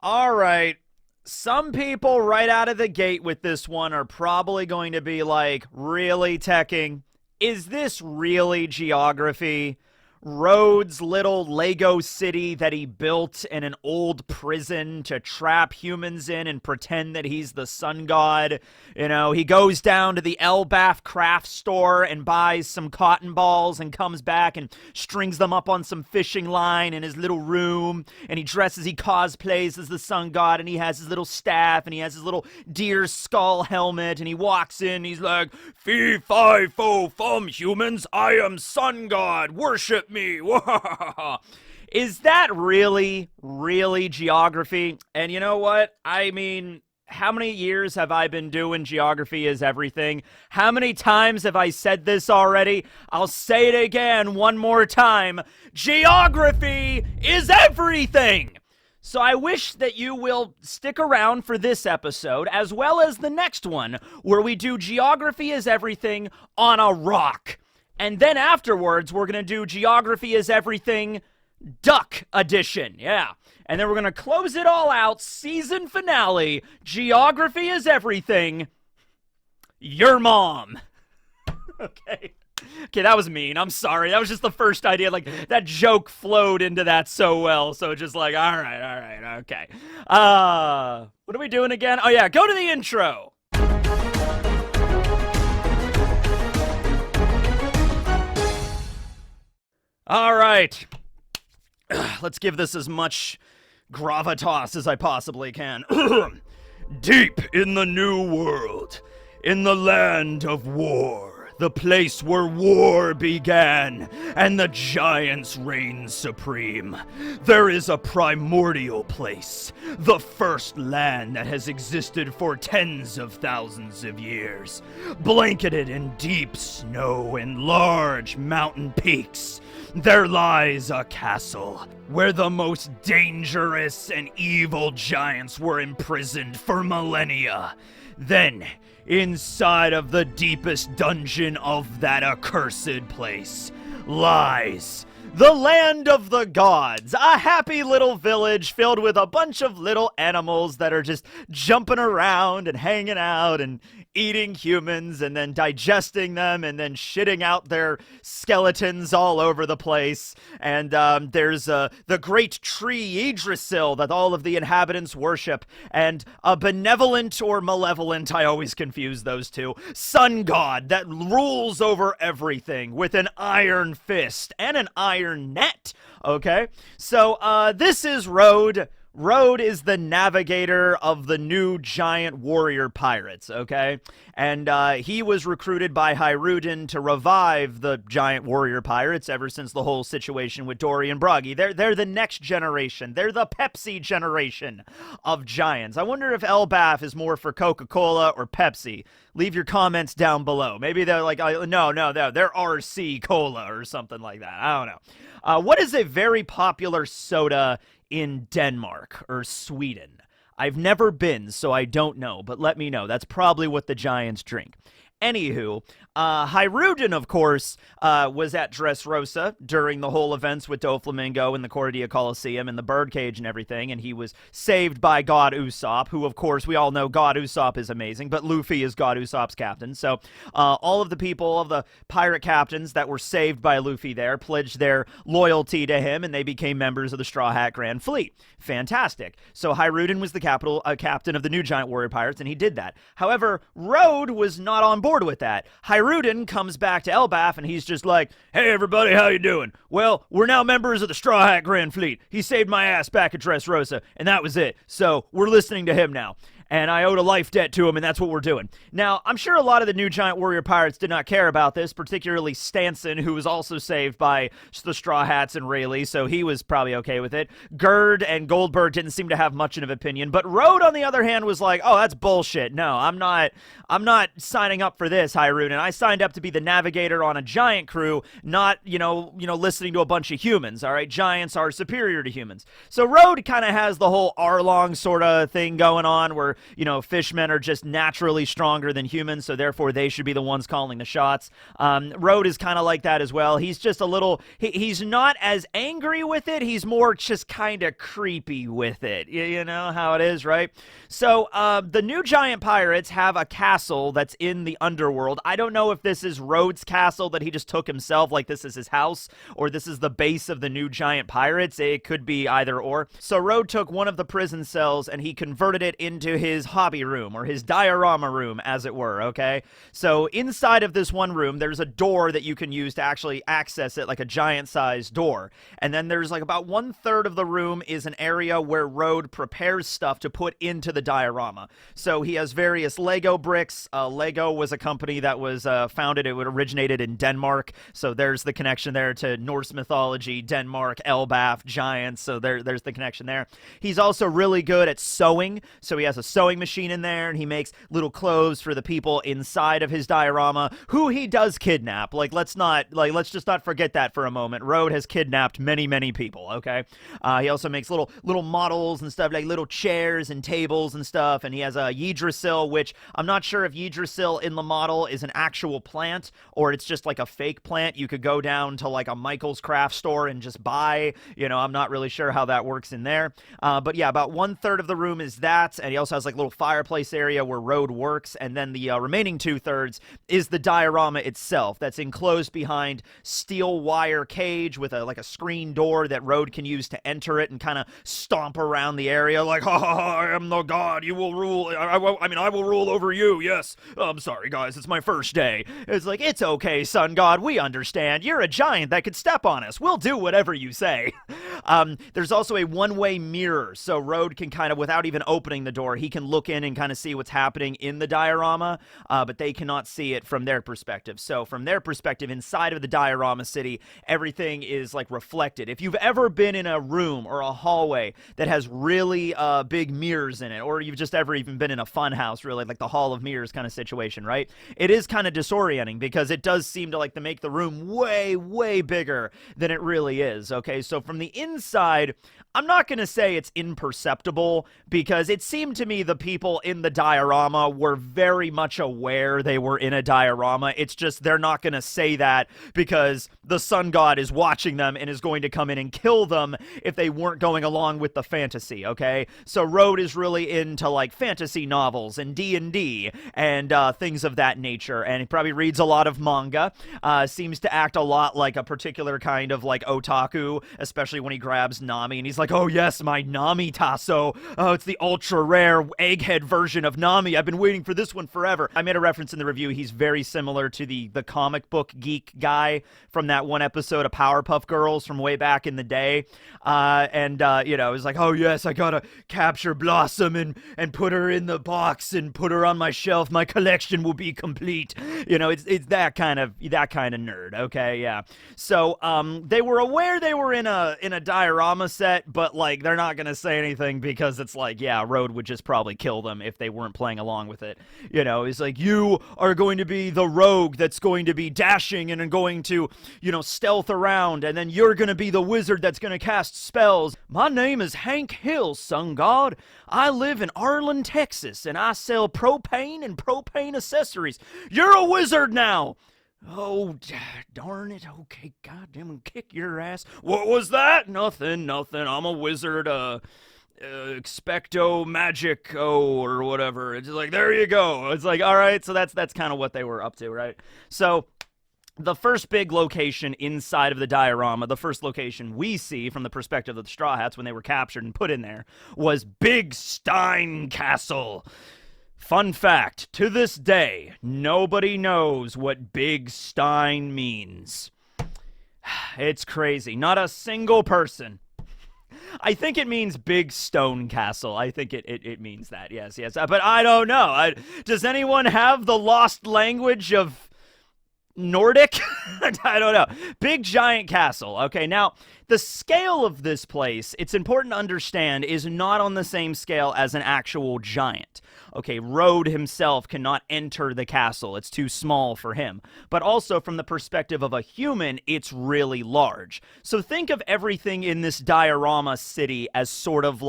All right. Some people right out of the gate with this one are probably going to be like, really, teching? Is this really geography? Rhodes' little Lego city that he built in an old prison to trap humans in and pretend that he's the sun god. He goes down to the Elbaph craft store and buys some cotton balls and comes back and strings them up on some fishing line in his little room. And he cosplays as the sun god, and he has his little staff and he has his little deer skull helmet, and he walks in, he's like, "Fee, fi, fo, fum, humans, I am sun god, worship me." Is that really, really geography? And you know what? I mean, how many years have I been doing geography is everything? How many times have I said this already? I'll say it again one more time. Geography is everything! So I wish that you will stick around for this episode, as well as the next one, where we do Geography is Everything on a rock. And then afterwards, we're going to do Geography is Everything Duck Edition. Yeah. And then we're going to close it all out. Season finale. Geography is Everything. Your mom. Okay. Okay, that was mean. I'm sorry. That was just the first idea. Like, that joke flowed into that so well. So just like, all right, okay. What are we doing again? Oh, yeah, go to the intro. All right. Let's give this as much gravitas as I possibly can. Deep in the New World, in the land of war, the place where war began and the giants reigned supreme, there is a primordial place, the first land that has existed for tens of thousands of years, blanketed in deep snow and large mountain peaks. There lies a castle where the most dangerous and evil giants were imprisoned for millennia. Then, inside of the deepest dungeon of that accursed place, lies the land of the gods, a happy little village filled with a bunch of little animals that are just jumping around and hanging out and eating humans and then digesting them and then shitting out their skeletons all over the place. And there's the great tree Yggdrasil that all of the inhabitants worship, and a benevolent or malevolent, I always confuse those two, sun god that rules over everything with an iron fist and an iron net. Okay, so this is Road. Road is the navigator of the new giant warrior pirates, okay? And he was recruited by Hyrudin to revive the giant warrior pirates ever since the whole situation with Dory and Broggy. They're the next generation. They're the Pepsi generation of giants. I wonder if Elbaph is more for Coca-Cola or Pepsi. Leave your comments down below. Maybe they're like, no, they're RC Cola or something like that. I don't know. What is a very popular soda in Denmark or Sweden? I've never been, so I don't know, but let me know. That's probably what the giants drink. Anywho, Hyrudin, of course, was at Dressrosa during the whole events with Doflamingo and the Cordia Coliseum and the birdcage and everything, and he was saved by God Usopp, who, of course, we all know God Usopp is amazing, but Luffy is God Usopp's captain. So all of the people, all of the pirate captains that were saved by Luffy there pledged their loyalty to him, and they became members of the Straw Hat Grand Fleet. Fantastic. So Hyrudin was the captain of the new giant warrior pirates, and he did that. However, Road was not on board with that. Hyrudin comes back to Elbaph and he's just like, "Hey everybody, how you doing? Well, we're now members of the Straw Hat Grand Fleet. He saved my ass back at Dressrosa, and that was it. So we're listening to him now. And I owed a life debt to him, and that's what we're doing." Now, I'm sure a lot of the new giant warrior pirates did not care about this, particularly Stanson, who was also saved by the Straw Hats and Rayleigh, so he was probably okay with it. Gerd and Goldberg didn't seem to have much of an opinion, but Road, on the other hand, was like, "Oh, that's bullshit. No, I'm not signing up for this, Hyrudin. I signed up to be the navigator on a giant crew, not, listening to a bunch of humans, all right? Giants are superior to humans." So Road kind of has the whole Arlong sort of thing going on where fishmen are just naturally stronger than humans, so therefore they should be the ones calling the shots. Road is kind of like that as well. He's just a little, he's not as angry with it. He's more just kind of creepy with it. You know how it is, right? So the new giant pirates have a castle that's in the underworld. I don't know if this is Road's castle that he just took himself, like this is his house, or this is the base of the new giant pirates. It could be either or. So Road took one of the prison cells and he converted it into his hobby room, or his diorama room, as it were, okay? So inside of this one room, there's a door that you can use to actually access it, like a giant-sized door. And then there's like about 1/3 of the room is an area where Road prepares stuff to put into the diorama. So he has various Lego bricks. Lego was a company that was founded, it originated in Denmark. So there's the connection there to Norse mythology, Denmark, Elbaph, giants. So there's the connection there. He's also really good at sewing. So he has a sewing machine in there, and he makes little clothes for the people inside of his diorama, who he does kidnap. Let's just not forget that for a moment. Road has kidnapped many people, okay? He also makes little models and stuff, like little chairs and tables and stuff, and he has a Yggdrasil, which I'm not sure if Yggdrasil in the model is an actual plant or it's just like a fake plant you could go down to like a Michael's craft store and just buy. I'm not really sure how that works in there. But yeah, about 1/3 of the room is that, and he also has like a little fireplace area where Road works, and then the remaining 2/3 is the diorama itself that's enclosed behind steel wire cage with a screen door that Road can use to enter it and kind of stomp around the area like, ha ha ha, I am the god, you will rule, I will rule over you, yes. I'm sorry guys, it's my first day. It's like, it's okay, sun god, we understand. You're a giant that could step on us. We'll do whatever you say. There's also a one-way mirror, so Road can kind of, without even opening the door, he can look in and kind of see what's happening in the diorama, but they cannot see it from their perspective. So from their perspective, inside of the diorama city, everything is like reflected. If you've ever been in a room or a hallway that has really big mirrors in it, or you've just ever even been in a fun house, really, like the Hall of Mirrors kind of situation, right? It is kind of disorienting because it does seem to make the room way bigger than it really is, okay? So from the inside, I'm not going to say it's imperceptible because it seemed to me the people in the diorama were very much aware they were in a diorama. It's just they're not going to say that because the sun god is watching them and is going to come in and kill them if they weren't going along with the fantasy, okay? So Road is really into fantasy novels and D&D and things of that nature, and he probably reads a lot of manga, seems to act a lot like a particular kind of otaku, especially when he grabs Nami and he's like, oh yes, my Nami tasso. Oh, it's the ultra rare egghead version of Nami. I've been waiting for this one forever. I made a reference in the review. He's very similar to the comic book geek guy from that one episode of Powerpuff Girls from way back in the day. He's like, oh yes, I gotta capture Blossom and put her in the box and put her on my shelf. My collection will be complete. It's that kind of nerd. Okay, yeah. So they were aware they were in a diorama set, but they're not gonna say anything because it's Road would just probably kill them if they weren't playing along with it. He's like, you are going to be the rogue that's going to be dashing and going to stealth around, and then you're gonna be the wizard that's gonna cast spells. My name is Hank Hill, sun god. I live in Arlen, Texas, and I sell propane and propane accessories. You're a wizard now. Oh, darn it. Okay, goddamn, kick your ass. What was that? Nothing. I'm a wizard, expecto magico or whatever. It's just there you go. It's all right, so that's kind of what they were up to, right? So the first big location inside of the diorama, the first location we see from the perspective of the Straw Hats when they were captured and put in there, was Big Stein Castle. Fun fact, to this day, nobody knows what Big Stein means. It's crazy. Not a single person. I think it means Big Stone Castle. I think it means that, yes. But I don't know. Does anyone have the lost language of Nordic? I don't know. Big giant castle. Okay, now, the scale of this place, it's important to understand, is not on the same scale as an actual giant. Okay, Road himself cannot enter the castle. It's too small for him. But also, from the perspective of a human, it's really large. So think of everything in this diorama city as sort of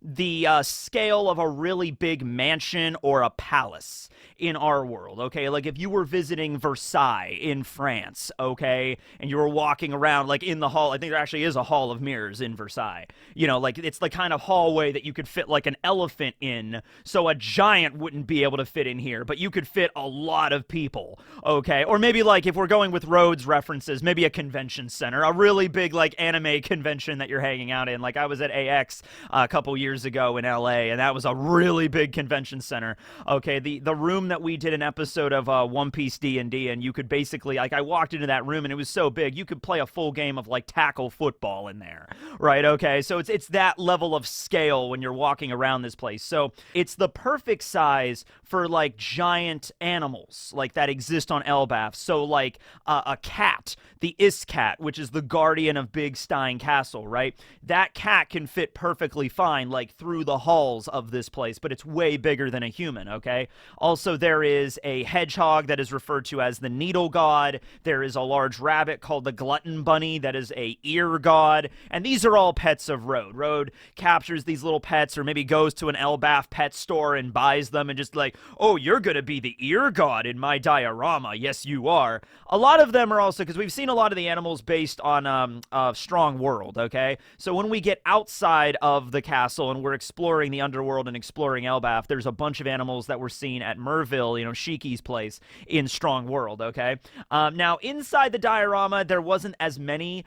the scale of a really big mansion or a palace in our world, okay? Like if you were visiting Versailles in France, okay, and you were walking around like in the hall, I think there actually is a hall of mirrors in Versailles. You know, like it's the kind of hallway that you could fit like an elephant in, so a giant wouldn't be able to fit in here, but you could fit a lot of people, okay? Or maybe like if we're going with Rhodes references, maybe a convention center, a really big like anime convention that you're hanging out in. Like I was at AX a couple years ago in LA, and that was a really big convention center. Okay, the room that we did an episode of One Piece D&D, and you could basically, like, I walked into that room and it was so big you could play a full game of like tackle football in there, right? Okay, so it's that level of scale when you're walking around this place. So it's the perfect size for like giant animals like that exist on Elbaph. So like a cat, the Iscat, which is the guardian of Big Stein Castle, right? That cat can fit perfectly fine like through the halls of this place, but it's way bigger than a human, okay? Also, there is a hedgehog that is referred to as the needle god. There is a large rabbit called the glutton bunny that is a ear god, and these are all pets of Rode. Rode captures these little pets, or maybe goes to an Elbaph pet store and buys them and just like, oh, you're gonna be the ear god in my diorama. Yes, you are. A lot of them are also, because we've seen a lot of the animals based on Strong World, okay? So when we get outside of the castle and we're exploring the underworld and exploring Elbaph, there's a bunch of animals that were seen at Merville, you know, Shiki's place in Strong World, okay? Now, inside the diorama, there wasn't as many.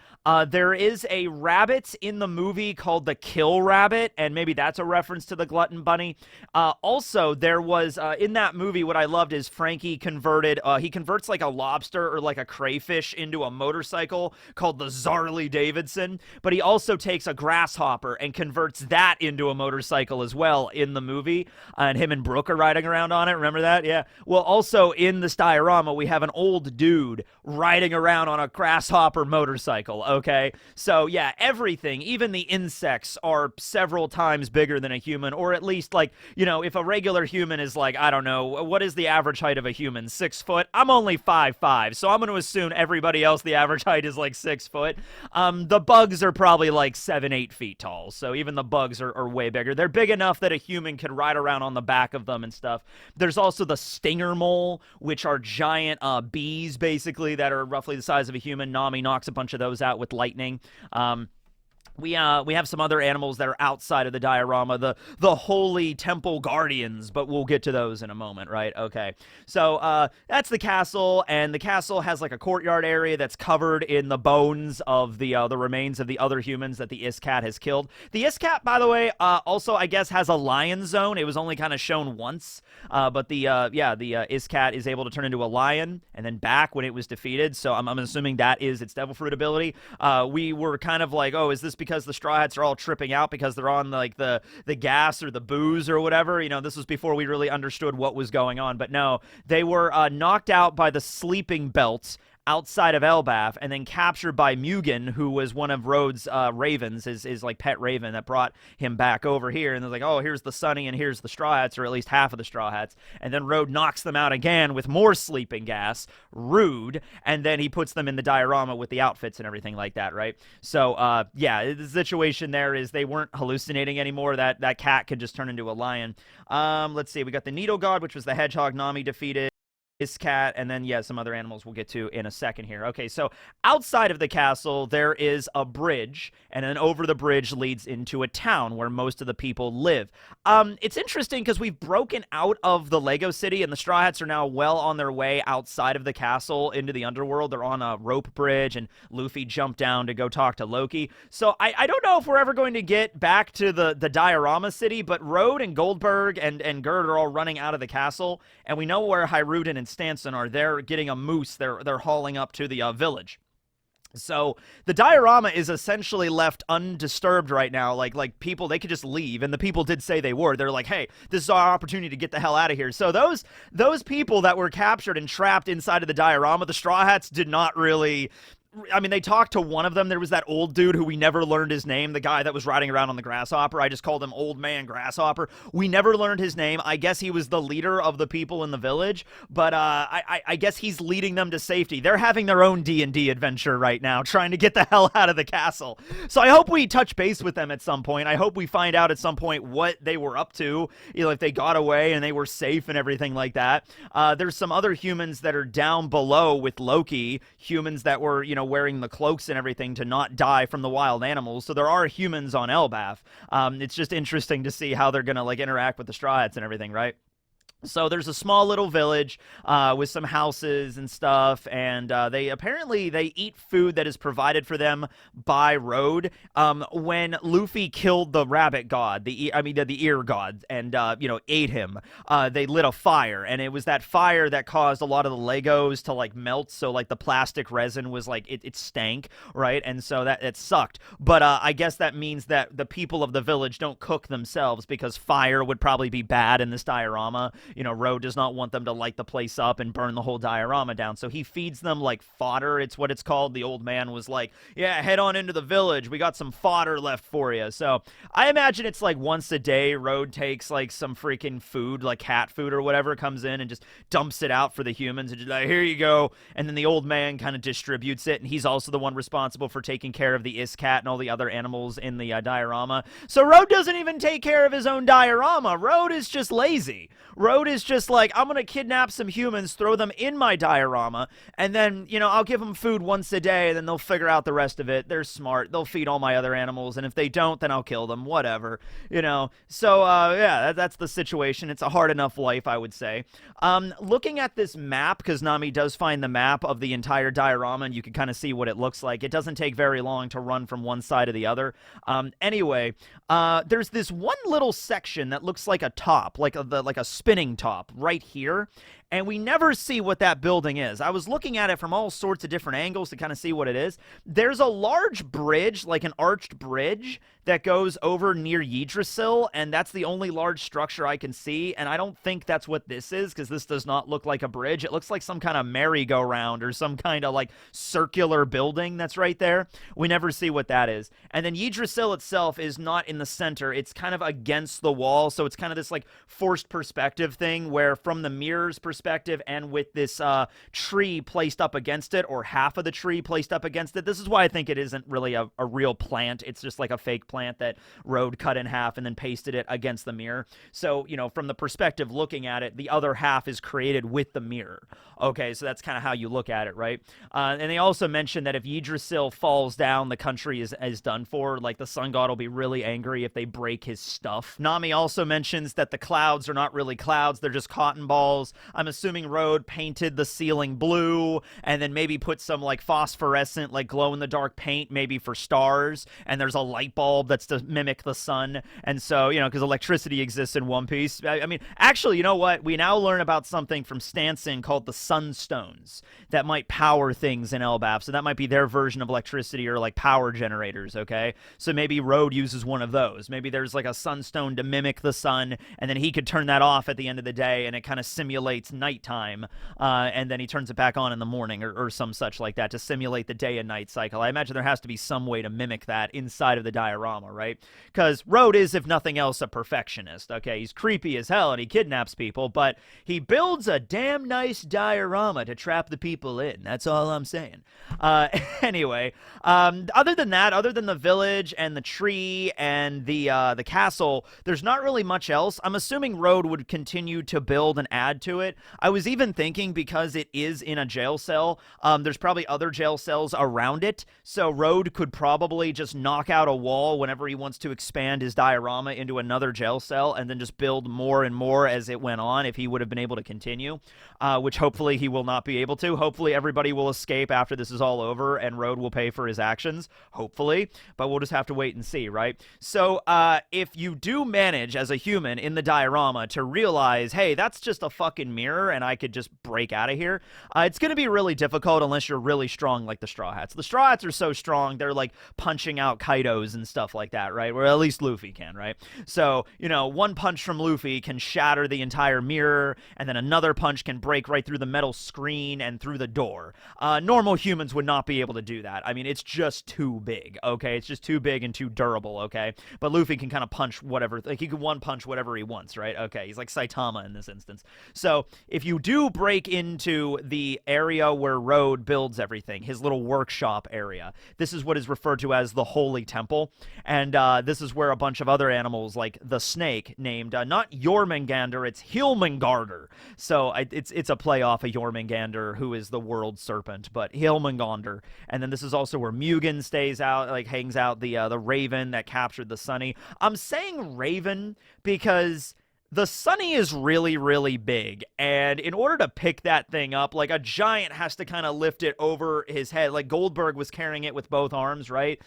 There is a rabbit in the movie called the Kill Rabbit, and maybe that's a reference to the Glutton Bunny. Also, there was, in that movie, what I loved is Frankie converted, he converts like a lobster or like a crayfish into a motorcycle called the Zarley Davidson, but he also takes a grasshopper and converts that into a motorcycle as well in the movie, and him and Brooke are riding around on it. Remember that? Yeah. Well, also in this diorama, we have an old dude riding around on a grasshopper motorcycle, okay? So, yeah, everything, even the insects, are several times bigger than a human, or at least, like, you know, if a regular human is like, I don't know, what is the average height of a human? 6 foot? I'm only 5'5", so I'm going to assume everybody else, the average height is like 6 foot. The bugs are probably like 7-8 feet tall, so even the bugs are way bigger. They're big enough that a human could ride around on the back of them and stuff. There's also the stinger mole, which are giant bees, basically, that are roughly the size of a human. Nami knocks a bunch of those out with lightning. We have some other animals that are outside of the diorama, the holy temple guardians, but we'll get to those in a moment, right? Okay. So that's the castle, and the castle has like a courtyard area that's covered in the bones of the remains of the other humans that the Iscat has killed. The Iscat, by the way, also I guess has a lion zone. It was only kind of shown once, but the Iscat is able to turn into a lion and then back when it was defeated. So I'm assuming that is its devil fruit ability. We were kind of like, oh, is this because the Straw Hats are all tripping out because they're on like the gas or the booze or whatever? You know, this was before we really understood what was going on. But no, they were knocked out by the sleeping belts outside of Elbaph, and then captured by Mugen, who was one of Rhodes' ravens, his like pet raven that brought him back over here. And they're like, oh, here's the Sunny and here's the Straw Hats, or at least half of the Straw Hats. And then Rhodes knocks them out again with more sleeping gas, rude, and then he puts them in the diorama with the outfits and everything like that, right? So, yeah, the situation there is they weren't hallucinating anymore. That cat could just turn into a lion. Let's see, we got the Needle God, which was the hedgehog Nami defeated. Iscat, and then, yeah, some other animals we'll get to in a second here. Okay, so outside of the castle, there is a bridge, and then over the bridge leads into a town where most of the people live. It's interesting because we've broken out of the Lego City, and the Straw Hats are now well on their way outside of the castle into the underworld. They're on a rope bridge, and Luffy jumped down to go talk to Loki. So I don't know if we're ever going to get back to the diorama city, but Rode and Goldberg and Gerd are all running out of the castle, and we know where Hyrule and Stanson are. They're getting a moose they're hauling up to the village. So the diorama is essentially left undisturbed right now. Like people, they could just leave, and the people did say they were. They're like, hey, this is our opportunity to get the hell out of here. So those people that were captured and trapped inside of the diorama, the Straw Hats did not really I mean, they talked to one of them. There was that old dude who we never learned his name, the guy that was riding around on the grasshopper. I just called him Old Man Grasshopper. We never learned his name. I guess he was the leader of the people in the village, but I guess he's leading them to safety. They're having their own D&D adventure right now, trying to get the hell out of the castle. So I hope we touch base with them at some point. I hope we find out at some point what they were up to, you know, if they got away and they were safe and everything like that. There's some other humans that are down below with Loki, humans that were, you know, wearing the cloaks and everything to not die from the wild animals. So there are humans on Elbaph. It's just interesting to see how they're gonna like interact with the Straw Hats and everything, right? So there's a small little village with some houses and stuff, and they eat food that is provided for them by Road. When Luffy killed the rabbit god, the ear god, and you know, ate him, they lit a fire, and it was that fire that caused a lot of the Legos to like melt. So like the plastic resin was like it stank, right? And so that it sucked. But I guess that means that the people of the village don't cook themselves because fire would probably be bad in this diorama. You know, Road does not want them to light the place up and burn the whole diorama down. So he feeds them like fodder. It's what it's called. The old man was like, yeah, head on into the village. We got some fodder left for you. So I imagine it's like once a day, Road takes like some freaking food, like cat food or whatever, comes in and just dumps it out for the humans and just like, here you go. And then the old man kind of distributes it. And he's also the one responsible for taking care of the Iscat and all the other animals in the diorama. So Road doesn't even take care of his own diorama. Road is just lazy. Road is just like, I'm going to kidnap some humans, throw them in my diorama, and then, you know, I'll give them food once a day, and then they'll figure out the rest of it. They're smart. They'll feed all my other animals, and if they don't, then I'll kill them. Whatever, you know. So, yeah, that's the situation. It's a hard enough life, I would say. Looking at this map, because Nami does find the map of the entire diorama, and you can kind of see what it looks like. It doesn't take very long to run from one side to the other. Anyway, there's this one little section that looks like a top, like a spinning top right here, and we never see what that building is. I was looking at it from all sorts of different angles to kind of see what it is. There's a large bridge, like an arched bridge, that goes over near Yggdrasil, and that's the only large structure I can see, and I don't think that's what this is, because this does not look like a bridge. It looks like some kind of merry-go-round or some kind of, like, circular building that's right there. We never see what that is. And then Yggdrasil itself is not in the center. It's kind of against the wall, so it's kind of this, like, forced perspective thing where from the mirror's perspective and with this tree placed up against it, or half of the tree placed up against it, this is why I think it isn't really a real plant. It's just like a fake plant that Road cut in half and then pasted it against the mirror. So, you know, from the perspective looking at it, the other half is created with the mirror. Okay, so that's kind of how you look at it, right? And they also mentioned that if Yggdrasil falls down, the country is done for. Like, the sun god will be really angry if they break his stuff. Nami also mentions that the clouds are not really clouds, they're just cotton balls. I'm assuming Road painted the ceiling blue and then maybe put some, like, phosphorescent, like, glow-in-the-dark paint maybe for stars, and there's a light bulb that's to mimic the sun. And so, you know, because electricity exists in One Piece. I mean, actually, you know what? We now learn about something from Stanson called the sunstones that might power things in Elbaph. So that might be their version of electricity, or like power generators, okay? So maybe Road uses one of those. Maybe there's like a sunstone to mimic the sun, and then he could turn that off at the end of the day, and it kind of simulates nighttime, and then he turns it back on in the morning, or some such like that, to simulate the day and night cycle. I imagine there has to be some way to mimic that inside of the diorama, right? Because Road is, if nothing else, a perfectionist, okay? He's creepy as hell and he kidnaps people, but he builds a damn nice diorama to trap the people in. That's all I'm saying. Anyway, other than that, other than the village and the tree and the castle, there's not really much else. I'm assuming Road would continue to build and add to it. I was even thinking, because it is in a jail cell, there's probably other jail cells around it, so Road could probably just knock out a wall whenever he wants to expand his diorama into another jail cell, and then just build more and more as it went on, if he would have been able to continue, which hopefully he will not be able to. Hopefully everybody will escape after this is all over, and Road will pay for his actions, hopefully, but we'll just have to wait and see, right? So, if you do manage as a human in the diorama to realize, hey, that's just a fucking mirror, mirror and I could just break out of here. It's going to be really difficult unless you're really strong like the Straw Hats. The Straw Hats are so strong, they're like punching out Kaidos and stuff like that, right? Or at least Luffy can, right? So, you know, one punch from Luffy can shatter the entire mirror, and then another punch can break right through the metal screen and through the door. Normal humans would not be able to do that. I mean, it's just too big, okay? It's just too big and too durable, okay? But Luffy can kind of punch whatever, like he can one punch whatever he wants, right? Okay, he's like Saitama in this instance. So if you do break into the area where Road builds everything, his little workshop area, this is what is referred to as the Holy Temple, and this is where a bunch of other animals like the snake named not Jormungandr, it's Hilmengarder. So it's a play off of Jormungandr, who is the world serpent, but Hilmengander. And then this is also where Mugen stays out, like hangs out, the raven that captured the Sunny. I'm saying raven because the Sunny is really, really big, and in order to pick that thing up, like a giant has to kind of lift it over his head, like Goldberg was carrying it with both arms, right?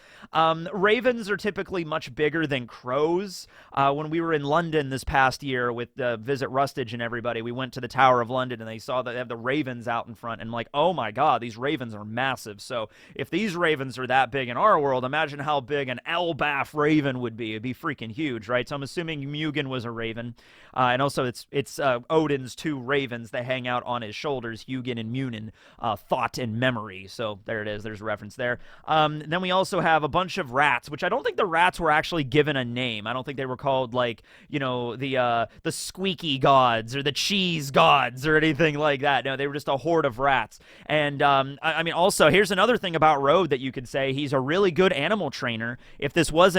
Ravens are typically much bigger than crows. When we were in London this past year with Visit Rustage and everybody, we went to the Tower of London, and they saw that they have the ravens out in front, and like, oh my god, these ravens are massive. So if these ravens are that big in our world, imagine how big an Elbaph raven would be. It'd be freaking huge, right? So I'm assuming Mugen was a raven. And also, it's Odin's two ravens that hang out on his shoulders, Hugin and Munin, thought and memory. So there it is. There's a reference there. Then we also have a bunch of rats, which I don't think the rats were actually given a name. I don't think they were called, like, you know, the squeaky gods or the cheese gods or anything like that. No, they were just a horde of rats. And I mean, also, here's another thing about Road that you could say: he's a really good animal trainer. If this was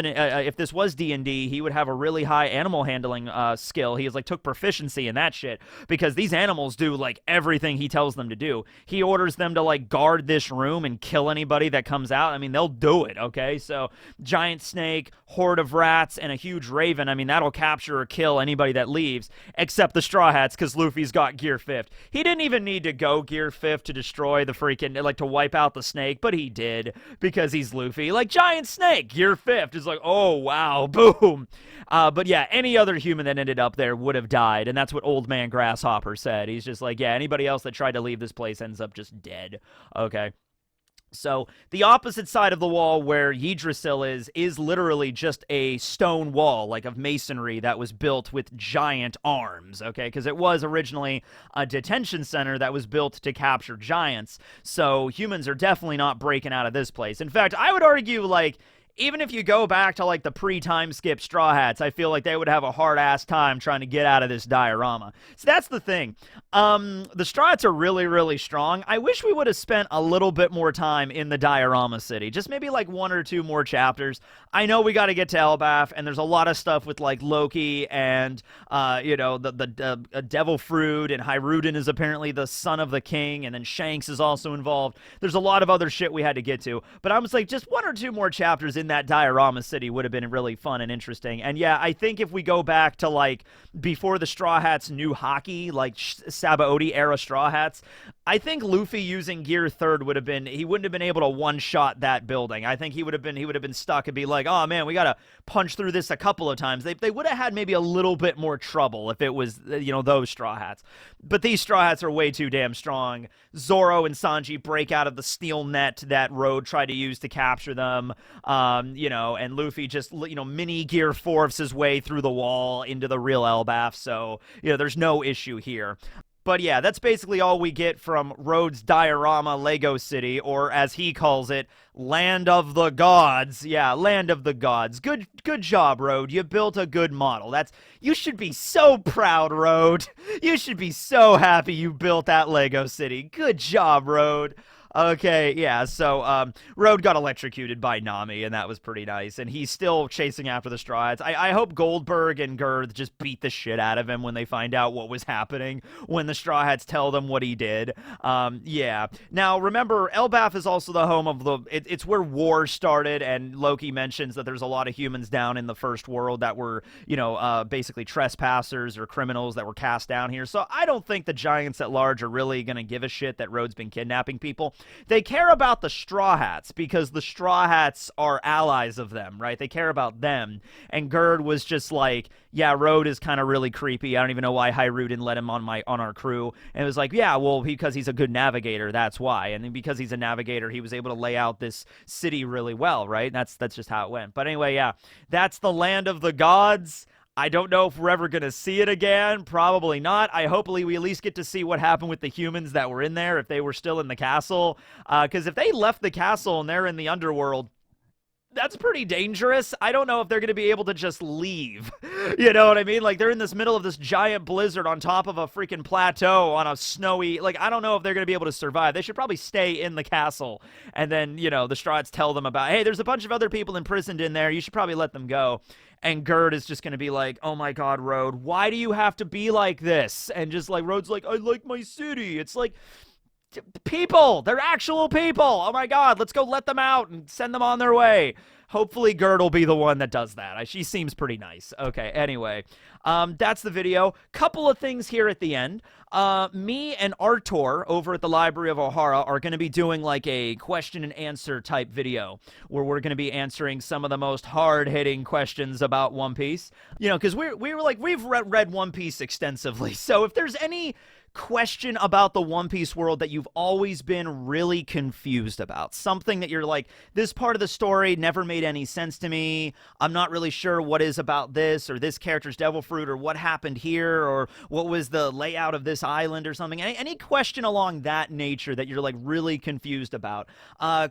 D&D, he would have a really high animal handling skill. He is like took proficiency in that shit because these animals do like everything he tells them to do. He orders them to like guard this room and kill anybody that comes out. I mean, they'll do it, okay? So giant snake, horde of rats, and a huge raven. I mean, that'll capture or kill anybody that leaves, except the Straw Hats, because Luffy's got Gear 5th. He didn't even need to go Gear 5th to destroy the freaking, like, to wipe out the snake, but he did because he's Luffy. Like, giant snake, Gear 5th is like, oh, wow, boom. But yeah, any other human that ended up there would have died, and that's what Old Man Grasshopper said. He's just like, yeah, anybody else that tried to leave this place ends up just dead, okay? So the opposite side of the wall where Yggdrasil is literally just a stone wall, like of masonry that was built with giant arms, okay? Because it was originally a detention center that was built to capture giants, so humans are definitely not breaking out of this place. In fact, I would argue, like, even if you go back to, like, the pre-time skip Straw Hats, I feel like they would have a hard-ass time trying to get out of this diorama. So that's the thing. The Straw Hats are really, really strong. I wish we would have spent a little bit more time in the diorama city. Just maybe, like, 1 or 2 more chapters. I know we got to get to Elbaph, and there's a lot of stuff with, like, Loki and, you know, the Devil Fruit, and Hyrudin is apparently the son of the king, and then Shanks is also involved. There's a lot of other shit we had to get to. But I was like, just 1 or 2 more chapters in that diorama city would have been really fun and interesting. And yeah, I think if we go back to, like, before the Straw Hats knew hockey, like Sabaody era Straw Hats, I think Luffy using Gear 3rd would have been, he wouldn't have been able to one-shot that building. I think he would have been stuck and be like, oh man, we gotta punch through this a couple of times. They would have had maybe a little bit more trouble if it was, you know, those Straw Hats. But these Straw Hats are way too damn strong. Zoro and Sanji break out of the steel net that Road tried to use to capture them. You know, and Luffy just, you know, mini Gear 4s his way through the wall into the real Elbaph, so, you know, there's no issue here. But yeah, that's basically all we get from Road's diorama Lego City, or as he calls it, Land of the Gods. Yeah, Land of the Gods. Good job, Road. You built a good model. You should be so proud, Road. You should be so happy you built that Lego City. Good job, Road. Okay, yeah, so Road got electrocuted by Nami, and that was pretty nice, and he's still chasing after the Straw Hats. I hope Goldberg and Girth just beat the shit out of him when they find out what was happening, when the Straw Hats tell them what he did. Yeah. Now, remember, Elbaph is also the home of it's where war started, and Loki mentions that there's a lot of humans down in the First World that were, you know, basically trespassers or criminals that were cast down here, so I don't think the giants at large are really gonna give a shit that Road's been kidnapping people. They care about the Straw Hats because the Straw Hats are allies of them, right? They care about them. And Gerd was just like, yeah, Road is kind of really creepy. I don't even know why Hyrule didn't let him on our crew. And it was like, yeah, well, because he's a good navigator, that's why. And then because he's a navigator, he was able to lay out this city really well, right? That's just how it went. But anyway, yeah, that's the land of the gods. I don't know if we're ever going to see it again. Probably not. Hopefully we at least get to see what happened with the humans that were in there if they were still in the castle. Because if they left the castle and they're in the underworld, that's pretty dangerous. I don't know if they're going to be able to just leave. You know what I mean? Like, they're in this middle of this giant blizzard on top of a freaking plateau on a snowy... Like, I don't know if they're going to be able to survive. They should probably stay in the castle. And then, you know, the Strahds tell them about, hey, there's a bunch of other people imprisoned in there. You should probably let them go. And Gerd is just going to be like, oh my god, Road, why do you have to be like this? And just like, Road's like, I like my city. It's like... people, they're actual people. Oh my god, let's go let them out and send them on their way. Hopefully Gerd will be the one that does that. She seems pretty nice. Okay, anyway, that's the video. Couple of things here at the end. Me and Artur over at the Library of Ohara are going to be doing like a question and answer type video where we're going to be answering some of the most hard-hitting questions about One Piece. You know, because we've read One Piece extensively. So if there's any question about the One Piece world that you've always been really confused about, something that you're like, this part of the story never made any sense to me, I'm not really sure what is about this, or this character's devil fruit, or what happened here, or what was the layout of this island or something, any question along that nature that you're like really confused about,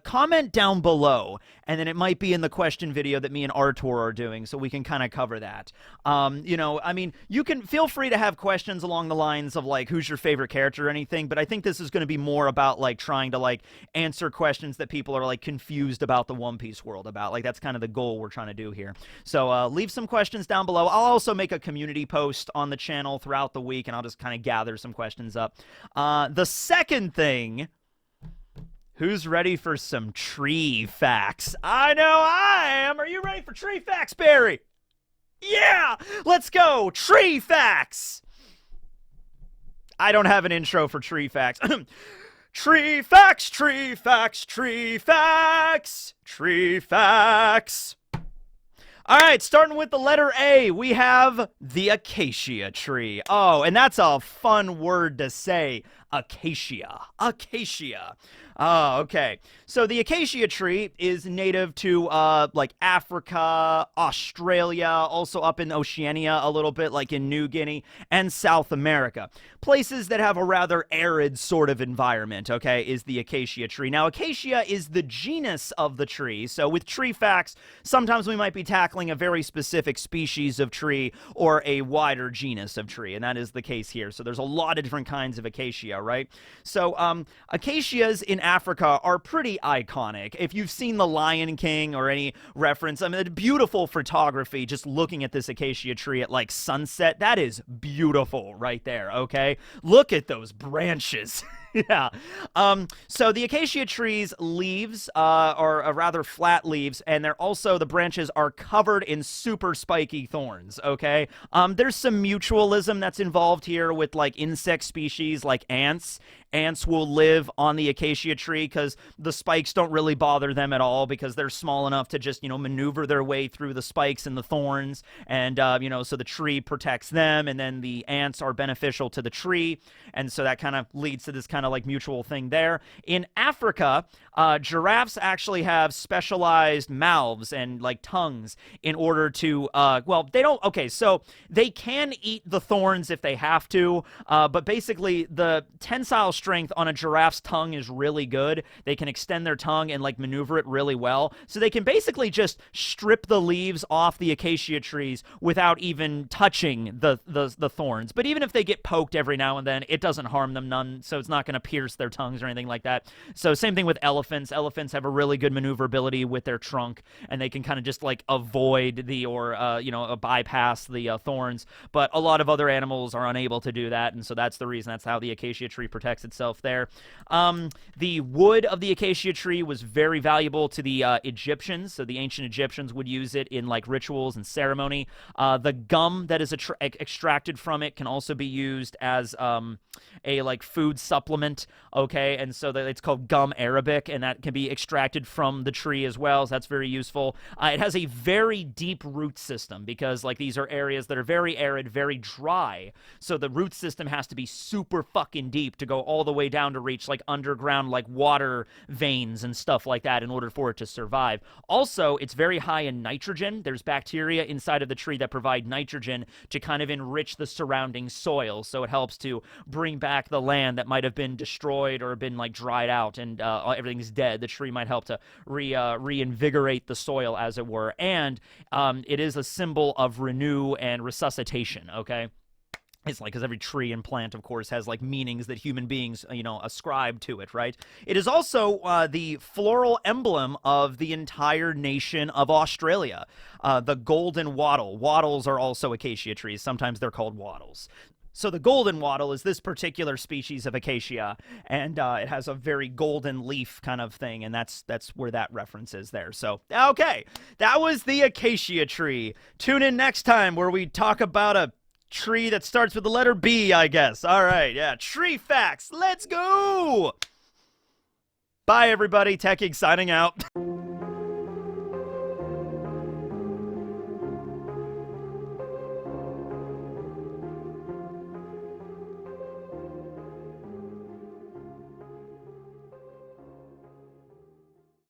comment down below, and then it might be in the question video that me and Artur are doing, so we can kind of cover that. You know, I mean, you can feel free to have questions along the lines of like, who's your favorite character or anything, but I think this is going to be more about like trying to like answer questions that people are like confused about the One Piece world about. Like, that's kind of the goal we're trying to do here. So leave some questions down below. I'll also make a community post on the channel throughout the week, and I'll just kind of gather some questions up. The second thing, who's ready for some tree facts? I know I am. Are you ready for tree facts, Barry? Yeah, let's go. Tree facts. I don't have an intro for tree facts. Tree facts, tree facts, tree facts, tree facts. All right, starting with the letter A, we have the acacia tree. Oh, and that's a fun word to say. Acacia. Acacia. Oh, okay. So the acacia tree is native to like Africa, Australia, also up in Oceania a little bit, like in New Guinea, and South America. Places that have a rather arid sort of environment, okay, is the acacia tree. Now, acacia is the genus of the tree. So with tree facts, sometimes we might be tackling a very specific species of tree or a wider genus of tree, and that is the case here. So there's a lot of different kinds of acacia, right? So acacias in Africa are pretty iconic. If you've seen The Lion King or any reference, I mean, beautiful photography just looking at this acacia tree at like sunset. That is beautiful right there, okay? Look at those branches. Yeah. So the acacia tree's leaves are rather flat leaves, and they're also, the branches are covered in super spiky thorns, okay? There's some mutualism that's involved here with like insect species like ants. Ants will live on the acacia tree because the spikes don't really bother them at all because they're small enough to just, you know, maneuver their way through the spikes and the thorns. And, you know, so the tree protects them, and then the ants are beneficial to the tree. And so that kind of leads to this kind of like mutual thing there. In Africa, giraffes actually have specialized mouths and like tongues in order to, well, they don't, okay, so they can eat the thorns if they have to, but basically the tensile strength on a giraffe's tongue is really good. They can extend their tongue and like maneuver it really well. So they can basically just strip the leaves off the acacia trees without even touching the thorns. But even if they get poked every now and then, it doesn't harm them none, so it's not going to pierce their tongues or anything like that. So same thing with elephants. Elephants have a really good maneuverability with their trunk, and they can kind of just like avoid the, or you know, bypass the thorns. But a lot of other animals are unable to do that, and so that's the reason. That's how the acacia tree protects itself there. The wood of the acacia tree was very valuable to the Egyptians, so the ancient Egyptians would use it in like rituals and ceremony. The gum that is extracted from it can also be used as a like food supplement, okay, and so it's called gum arabic, and that can be extracted from the tree as well, so that's very useful. It has a very deep root system because like these are areas that are very arid, very dry, so the root system has to be super fucking deep to go all the way down to reach like underground like water veins and stuff like that in order for it to survive. Also, it's very high in nitrogen. There's bacteria inside of the tree that provide nitrogen to kind of enrich the surrounding soil, so it helps to bring back the land that might have been destroyed or been like dried out and everything's dead. The tree might help to reinvigorate the soil, as it were, and it is a symbol of renew and resuscitation, okay? It's like, because every tree and plant, of course, has like meanings that human beings, you know, ascribe to it, right? It is also the floral emblem of the entire nation of Australia. The golden wattle. Wattles are also acacia trees. Sometimes they're called wattles. So the golden wattle is this particular species of acacia, and it has a very golden leaf kind of thing, and that's where that reference is there. So, okay, that was the acacia tree. Tune in next time where we talk about a tree that starts with the letter B, I guess. All right, yeah, tree facts. Let's go! Bye, everybody. Techig signing out.